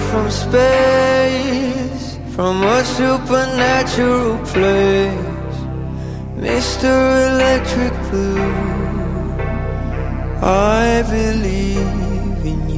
from space, from a supernatural place. Mr. Electric Blue, I believe in you.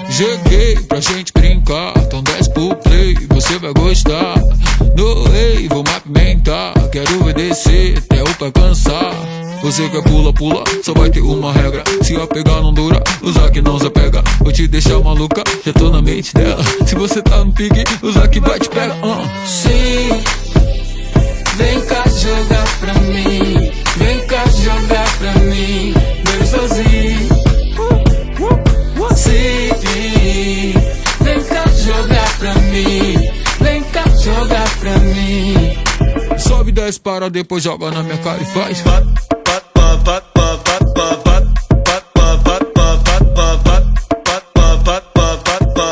Joguei pra gente brincar, então desce pro play, você vai gostar. No rei, vamos apimentar, quero obedecer até o pai cansar. Você quer pula, pula, só vai ter uma regra. Se apegar não dura, usar que não se apega. Vou te deixar maluca, já tô na mente dela. Se você tá no pique, usar que vai te pega. Sim, vem cá jogar pra mim. Vem cá jogar pra mim. Bem sozinho. Sim, vem cá jogar pra mim. Vem cá jogar pra mim. Sobe 10 para, depois joga na minha cara e faz.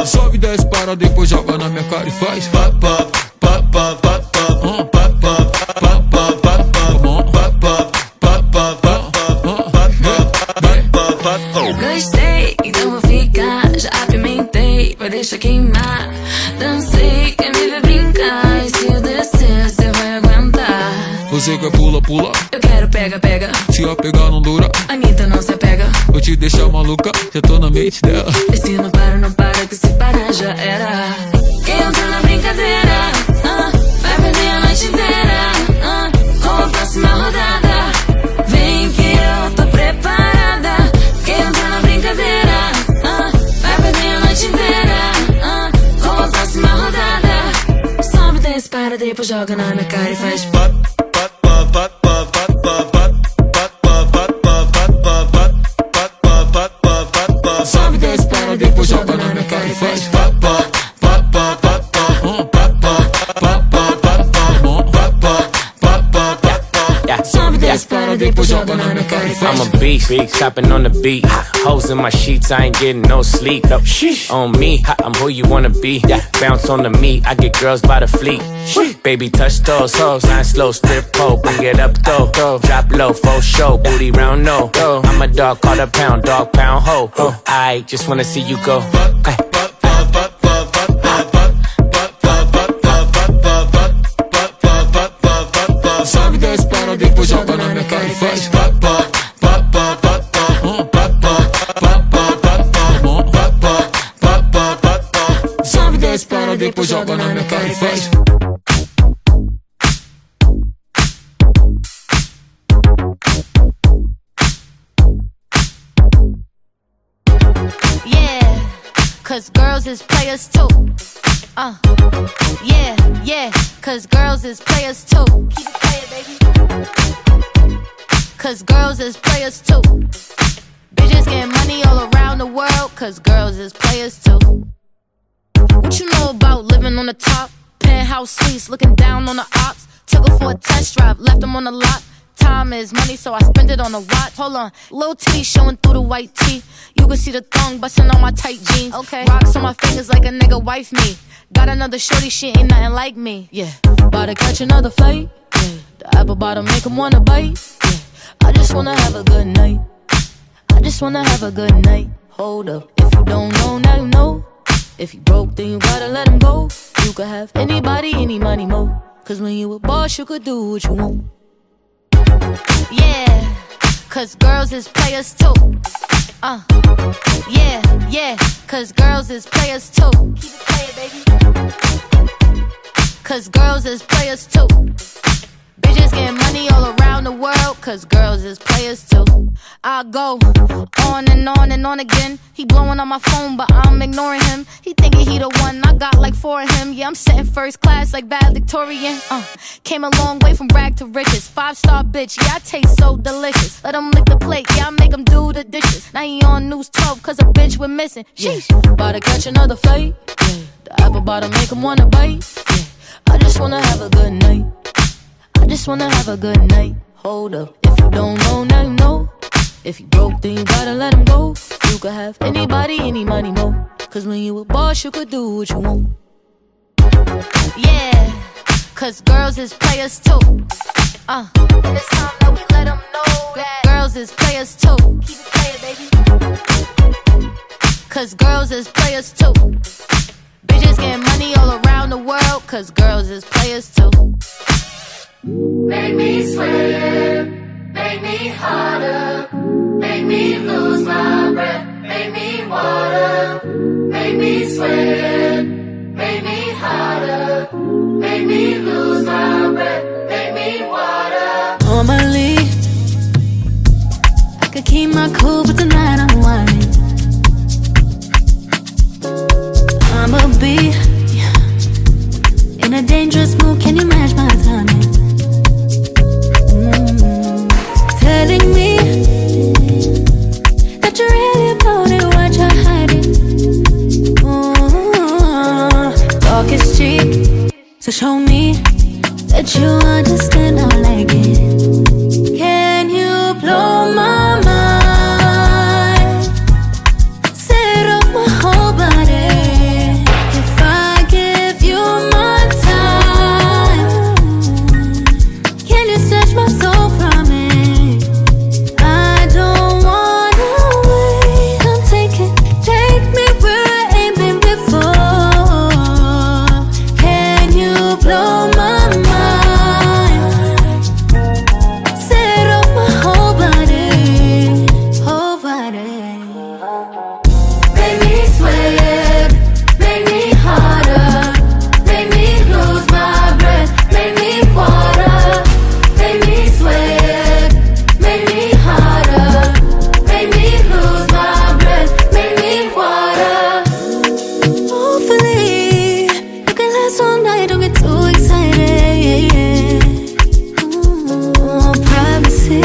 Sobe 10 para, depois joga na minha cara e faz. Gostei, então vou ficar. Já apimentei, vai deixar queimar. Dancei, quer me ver brincar. E se eu descer, você vai aguentar. Você quer pula, pula, eu quero pega, pega. Se apegar não dura, Anitta não se apega. vou te deixar maluca, já tô na mente dela. E se não para, não para, que se parar já era. Quem entra na brincadeira, vai perder a noite inteira, com a próxima rodada. Vem que eu tô preparada. Quem entra na brincadeira, vai perder a noite inteira, com a próxima rodada. Sobe 10 para, depois joga na minha cara e faz. Sobe 10 para, depois joga na minha cara e faz. Sobe 10 para, depois joga na minha cara e faz. I'm a beast, chopping on the beat. Hoes in my sheets, I ain't getting no sleep. On me, I'm who you wanna be. Bounce on the meat, I get girls by the fleet. Baby, touch those hoes, line slow, strip pole, bring it up though. Drop low, full show, booty round no. I'm a dog, call a pound, dog pound ho. I just wanna see you go. Sobe 10 para, depois joga na minha cara e faz. Sobe 10 para, depois joga na minha cara e faz. Yeah, cause girls is players too. Yeah, yeah, cause girls is players too. Keep it playing, baby. Cause girls is players too. Bitches getting money all around the world, cause girls is players too. What you know about living on the top? Penthouse suites, looking down on the ops. Took her for a test drive, left them on the lot. Time is money, so I spend it on a watch. Hold on, little titty showing through the white tee. You can see the thong busting on my tight jeans. Okay, rocks on my fingers like a nigga wife me. Got another shorty, she ain't nothing like me. Yeah, about to catch another flight. Yeah, the apple bottom make him wanna bite. Yeah, I just wanna have a good night. I just wanna have a good night. Hold up, if you don't know, now you know. If you broke, then you gotta let him go. You could have anybody, any money, mo. Cause when you a boss, you could do what you want. Yeah, cause girls is players too. Yeah, yeah, cause girls is players too. Keep it playing, baby. Cause girls is players too. Bitches getting money all around the world, cause girls is players too. I go on and on and on again. He blowing on my phone, but I'm ignoring him. He thinking he the one, I got like 4 of him. Yeah, I'm sitting first class like valedictorian. Came a long way from rag to riches. 5-star bitch, yeah, I taste so delicious. Let him lick the plate, yeah, I make him do the dishes. Now he on news 12, cause a bitch we're missing. Sheesh, about to catch another fight. Yeah, the apple bottom make him wanna bite. Yeah, I just wanna have a good night. I just wanna have a good night. Hold up, if you don't know, now you know. If you broke, then you gotta let him go. You could have anybody, any money, mo. Cause when you a boss, you could do what you want. Yeah, cause girls is players too. And it's time that we let them know that girls is players too. Keep it playing, baby. Cause girls is players too. Bitches getting money all around the world. Cause girls is players too. Make me sweat, make me harder, make me lose my breath, make me water, make me sweat, make me harder, make me lose my breath, make me water. Normally, I could keep my cool, but tonight I'm whining. I'ma be in a dangerous mood, can you match my timing? Telling me that you really about it, what you're hiding. Talk is cheap, so show me that you understand how I like it. Can you blow my mind? Set off my whole body. If I give you my time, can you snatch my soul from me? I don't wanna wait. Come take me where I ain't been before. Can you blow my mind? Set off my whole body, whole body. Make me sweat, make me harder, make me lose my breath, make me water, make me sweat, make me harder, make me lose my breath, make me water. Hopefully, you can last all night, don't get too excited. Privacy,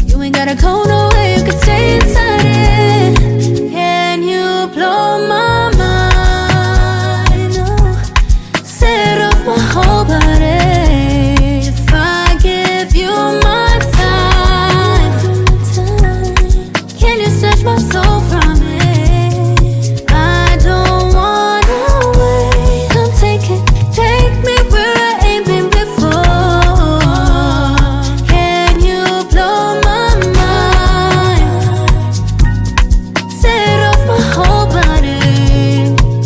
you ain't gotta go nowhere, you can stay inside it. Can you blow my mind? Set off my whole body. If I give you my time, can you snatch my soul from me? I don't wanna wait. Come take me where I ain't been before. Can you blow my mind? Set off my whole body,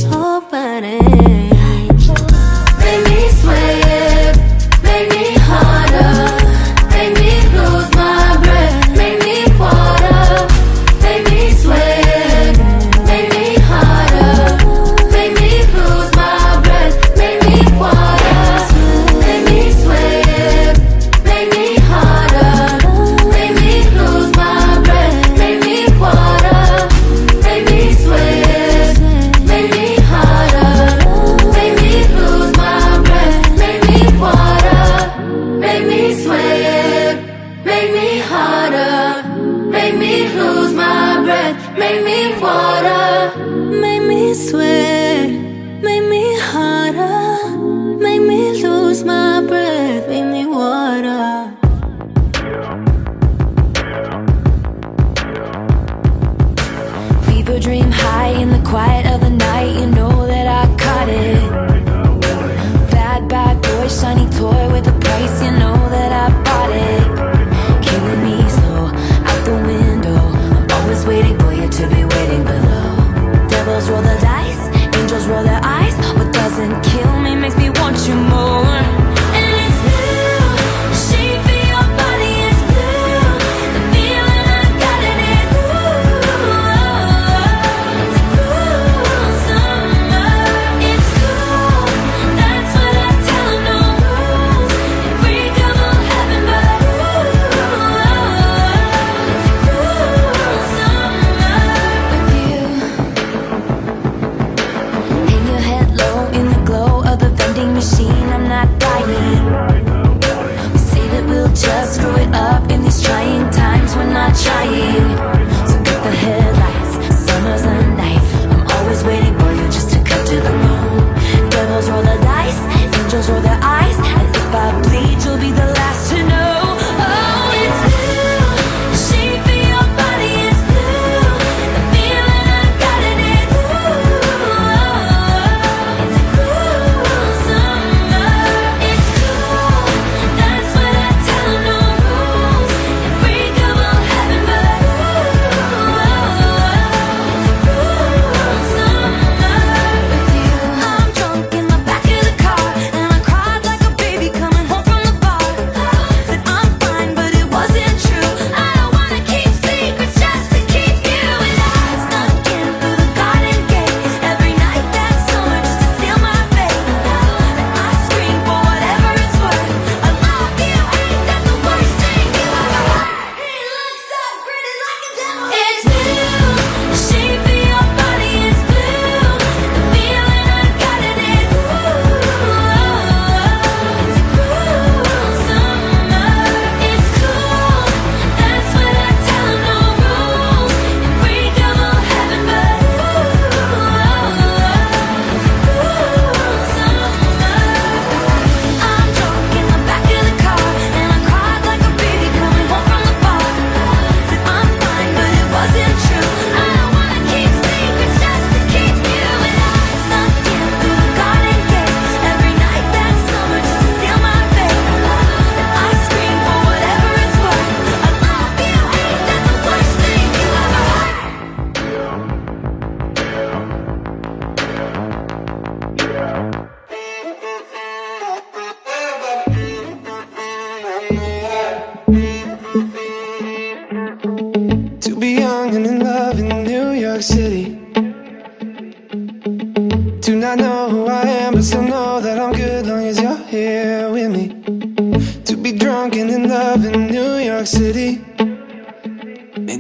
whole body. Make me sweat, make me harder, make me lose my breath, make me water, make me sweat, make me harder, make me lose my breath, make me water, make me sweat, make me harder, make me lose my breath, make me water, make me sweat, make me harder, make me lose my breath, make me water, make me sweat, make me harder, make me lose my breath, make me water. Make me sweat, make me harder, make me lose my breath, make me water. Fever dream high in the quiet of the night, you know that I caught it. Bad boy, shiny toy with a price, you know that I bought it. Killing me slow, out the window, I'm always waiting for you to be waiting below. Devils roll the dice, angels roll their eyes. What doesn't kill me makes me want you more. And it's blue, the shape of your body is blue. The feeling I got it is blue. It's blue.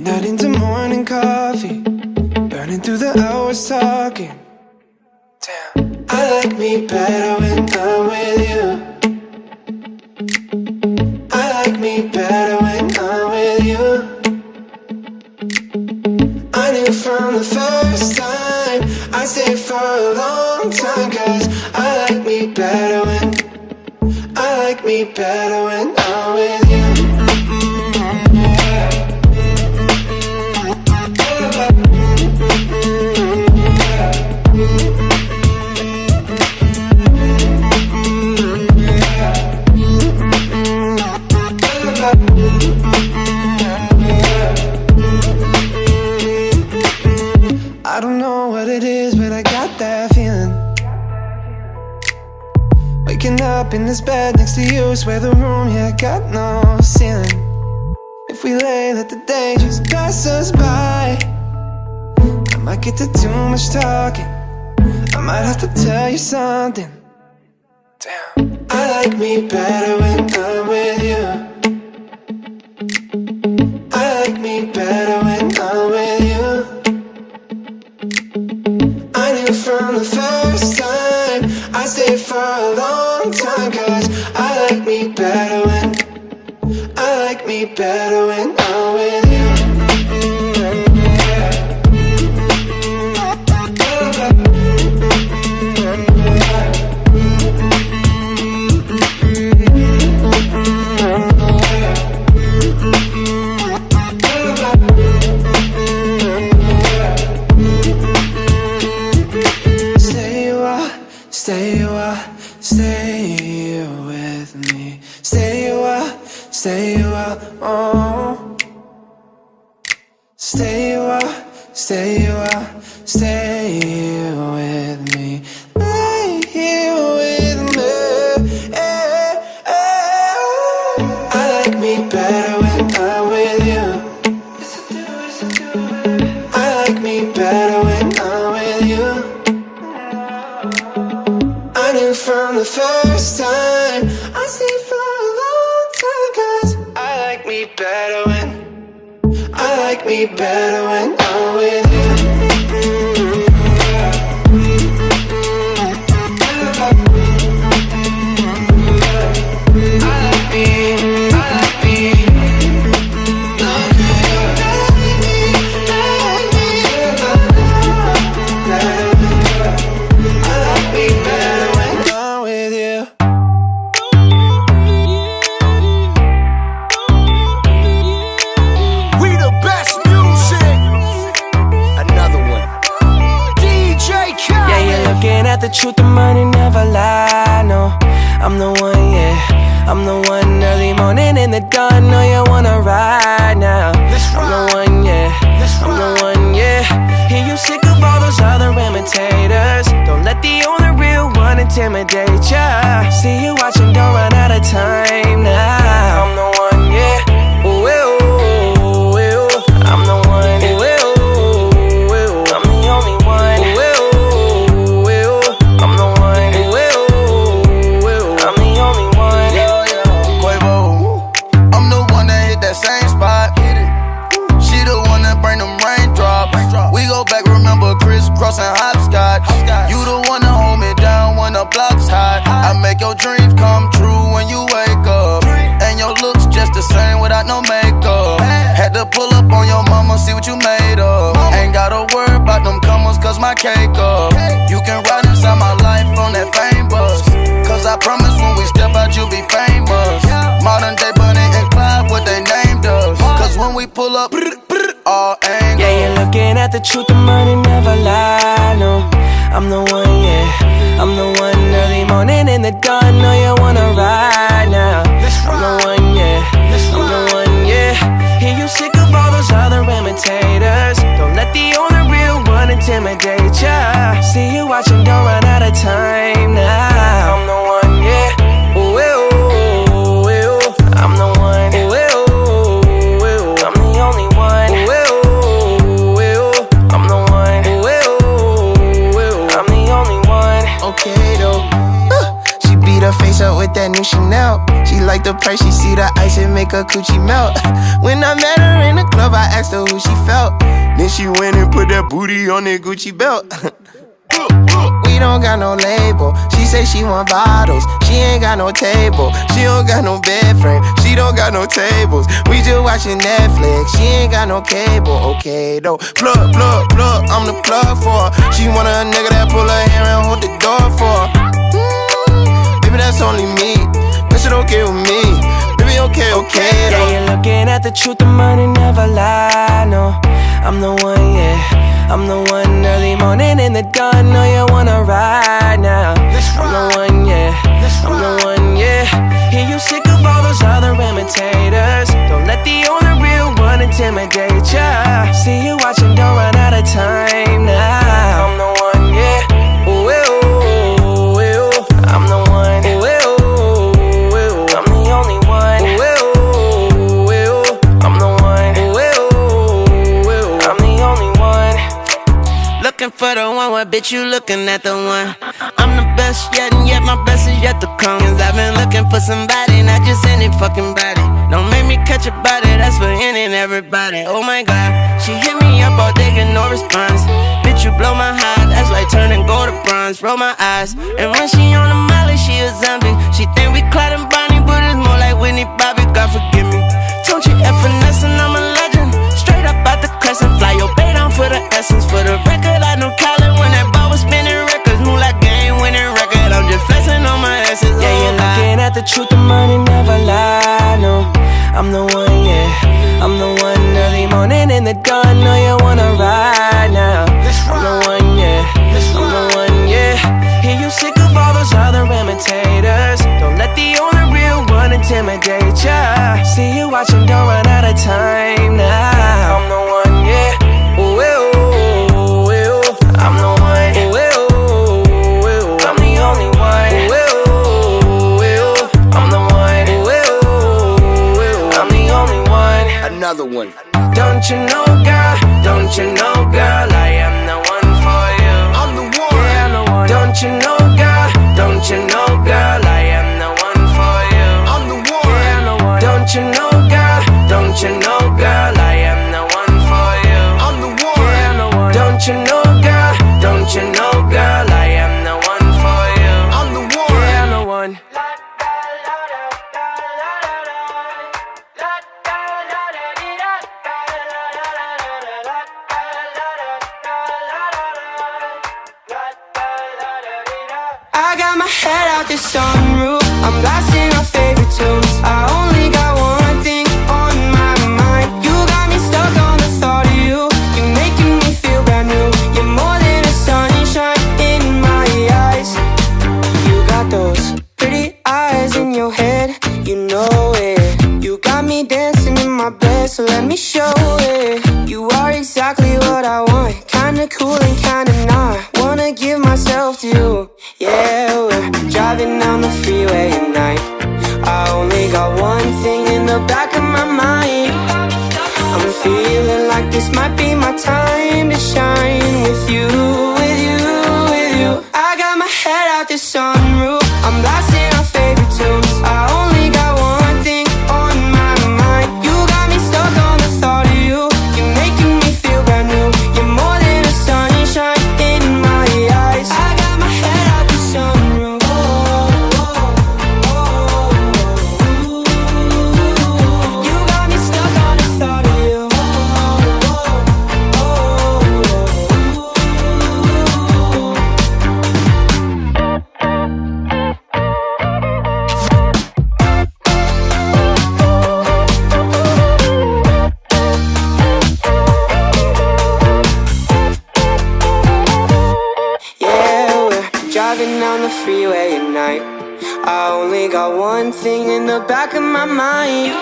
midnight into morning coffee, burning through the hours talking. Damn, I like me better when I'm with you. I like me better when I'm with you. I knew from the first time I stayed for a long time, 'cause I like me better when I'm with you. I don't know what it is, but I got that feeling. Waking up in this bed next to you, swear the room, yeah, got no ceiling. If we lay, let the day just pass us by. I might get to too much talking, I might have to tell you something. Damn, I like me better when I'm with you. I like me better when I'm with you. I knew from the first time I stayed for a long time, 'cause I like me better when I'm with you. Stay with me. Stay a while, oh. Stay a while, stay with me. Lay here with me. I like me better when I'm with you. I like me better when I'm with you. I knew from the first time I stayed for a long time, 'cause I like me better when I'm with you. The truth, the money never lie, no. I'm the one, yeah, I'm the one. Early morning in the dawn, know you wanna ride now. I'm the one, yeah, I'm the one, yeah. Hear you sick of all those other imitators. Don't let the only real one intimidate ya. See you watching, don't run out of time now. I'm the one, yeah, ooh, ooh, ooh, ooh. I'm the one, ooh, ooh, ooh. I'm the only one, ooh, ooh. Same spot. She the one that bring them raindrops. We go back, remember crisscrossing hopscotch. You the one that hold me down when the block's hot. I make your dreams come true when you wake up. And your looks just the same without no makeup. Had to pull up on your mama, see what you made of. Ain't gotta worry about them comers, cause my cake up. You can ride inside my life on that fame bus. Cause I promise when we step out you'll be famous. Modern day Bunny and Clyde, what they named us. Cause when we pull up, all angles. Yeah, you're looking at the truth, the money never lie, no. I'm the one, yeah, I'm the one. Early morning in the dawn, know you wanna ride now. I'm the one, yeah, I'm the one, yeah. Hear you sick of all those other imitators. Don't let the only real one intimidate ya. See you watching, don't run out of time now. I'm the one, yeah, ooh, ooh, ooh, ooh. I'm the one, ooh, ooh, ooh, ooh. I'm the only one, ooh, ooh, ooh, ooh. I'm the one, ooh, ooh, ooh. I'm the only one. Okay though, she beat her face up with that new Chanel. She like the price, she see the ice and make her coochie melt. When I met her in the club, I asked asked her who she felt. Then she went and put that booty on that Gucci belt. We don't got no label. She say she want bottles. She ain't got no table. She don't got no bed frame. She don't got no tables. We just watching Netflix. She ain't got no cable. Okay though. Plug, plug, plug. I'm the plug for her. She want a nigga that pull her hair and hold the door for her. Baby, that's only me. That shit okay with me. Baby, okay, okay though. Yeah, you're looking at the truth, the money never lie. No, I'm the one, yeah. I'm the one early morning in the dawn. Know you wanna ride now. I'm the one, yeah. I'm the one, yeah. Hear you sick of all those other imitators. Don't let the only real one intimidate ya. See you watching, don't run out of time now. I'm the one, yeah. Ooh, ooh, ooh, ooh. I'm the one. Ooh, ooh, ooh. I'm the only one. Ooh, ooh, ooh. I'm the one. Ooh, ooh, ooh. I'm the only one. Looking for the one, what bitch you looking at the one? I'm the best yet, and yet my best is yet to come. Cause I've been looking for somebody, not just any fucking body. Don't make me catch a body, that's for any and everybody. Oh my god, she hit me up all day, get no response. Bitch, you blow my heart, that's like turning gold to bronze. Roll my eyes, and when she on the molly, she a zombie. She think we Clyde and Bonnie, but it's more like Whitney Bobby, God forgive me. Don't you F finesse and I'm a legend. Straight up out the crescent, fly your bait on for the essence. For the record, I know Colin when that ball was spinning records. Move like game winning record, I'm just flexing on my essence. Yeah, you're looking at the truth, the money never lie. No, I'm the one, yeah. I'm the one early morning in the dawn. Know you wanna ride now. I'm the one, yeah. I'm the one, yeah. Hear you sick of all those other imitators. Don't let the only real one intimidate ya. See you watching, don't run out of time now. I'm the one, yeah. Ooh, ooh, ooh, ooh. I'm the one. Ooh, ooh, ooh. I'm the only one. Ooh, ooh, ooh. I'm the one. Ooh, ooh, ooh. I'm the only one. Another one. Don't you know, girl? Don't you know, girl? I am the one for you. I'm the one. Yeah, I'm the one. Don't you know, girl? Don't you know, girl? I am the one for you. I'm the one. Yeah, I'm the one. Don't you know, girl? Don't you know, girl? I am the one for you. I'm the one. Yeah, I'm the one. Don't you know, girl? Don't you know, girl? I am the one for you. I'm the one. Yeah, I'm the one. I got my head out the sunroof, I'm blasting our favorite tunes. I only got one thing on my mind. You got me stuck on the thought of you. You're making me feel brand new. You're more than a sunshine in my eyes. You got those pretty eyes in your head, you know it. You got me dancing in my bed, so let me show it. You are exactly what I want, kinda cool and kinda not. Wanna give myself to you. Yeah, we're driving down the freeway at night. I only got one thing in the back of my mind. I'm feeling like this might be my time to shine with you, with you, with you. I got my head out the sunroof, I'm blasting our favorite tunes. I only got one thing on my mind. You got me stuck on the thought of you. You're making me feel brand new. You're more than a sunshine in my eyes. I got my head out the sunroof. You got me stuck on the thought of you. Yeah, we're driving down the freeway at night. I only got one thing in the back of my mind.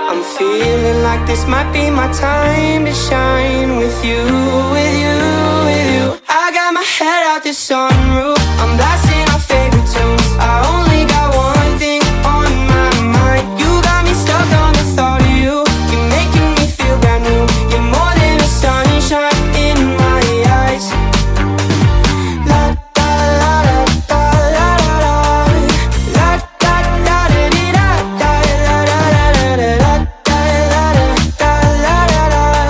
I'm feeling like this might be my time to shine with you, with you, with you. I got my head out the sunroof, I'm blasting our favorite tunes. I only got one thing on my mind. You got me stuck on the thought of you. You're making me feel brand new. You're more than a sunshine in my eyes. La da la da da la da da. La da da da dee da da la da da da da da da la da da da la da da.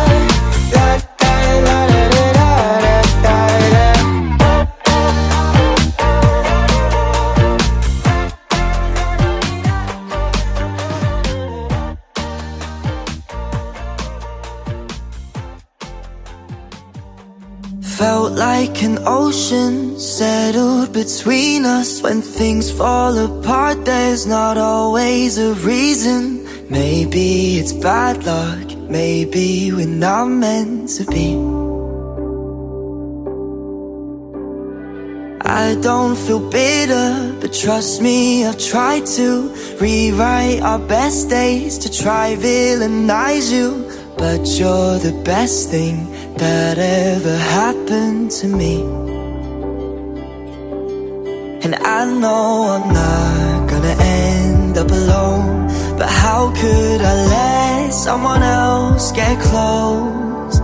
Felt like an ocean settled between us. When things fall apart, there's not always a reason. Maybe it's bad luck, maybe we're not meant to be. I don't feel bitter, but trust me, I've tried to rewrite our best days to try villainize you. But you're the best thing that ever happened to me. And I know I'm not gonna end up alone, but how could I let someone else get close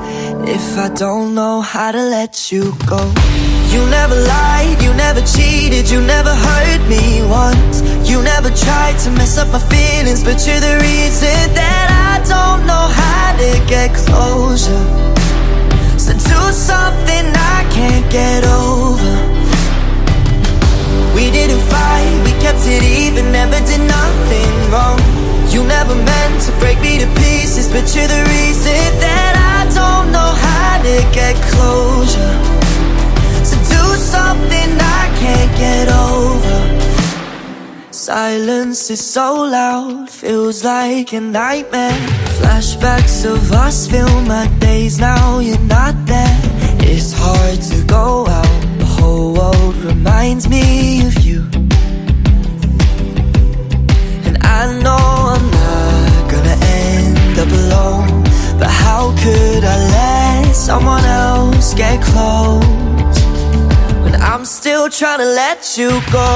if I don't know how to let you go? You never lied, you never cheated, you never hurt me once. You never tried to mess up my feelings, but you're the reason that I don't know how to get closure. So do something I can't get over. We didn't fight, we kept it even, never did nothing wrong. You never meant to break me to pieces, but you're the reason that I don't know how to get closure. So do something I can't get over. Silence is so loud, feels like a nightmare. Flashbacks of us fill my days, now you're not there. It's hard to go out, the whole world reminds me of you. And I know I'm not gonna end up alone, but how could I let someone else get close when I'm still trying to let you go?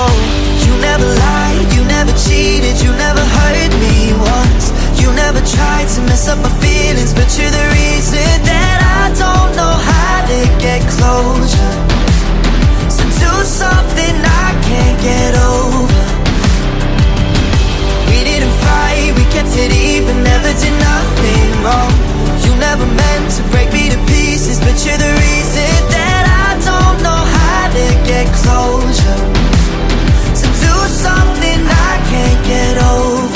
You never lied, you never cheated, you never hurt me once. You never tried to mess up my feelings, but you're the reason that I don't know how to get closure. So do something I can't get over. We didn't fight, we kept it even, never did nothing wrong. You never meant to break me to pieces, but you're the reason that I don't know how to get closure. So do something I can't get over.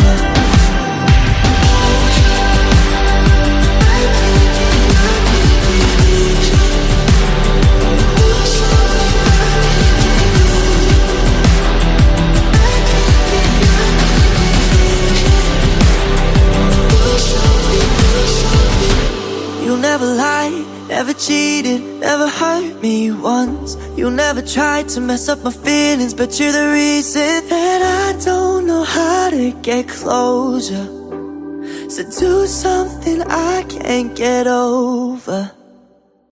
You never lied, never cheated, never hurt me once. You never tried to mess up my feelings, but you're the reason that I don't know how to get closure. So do something I can't get over.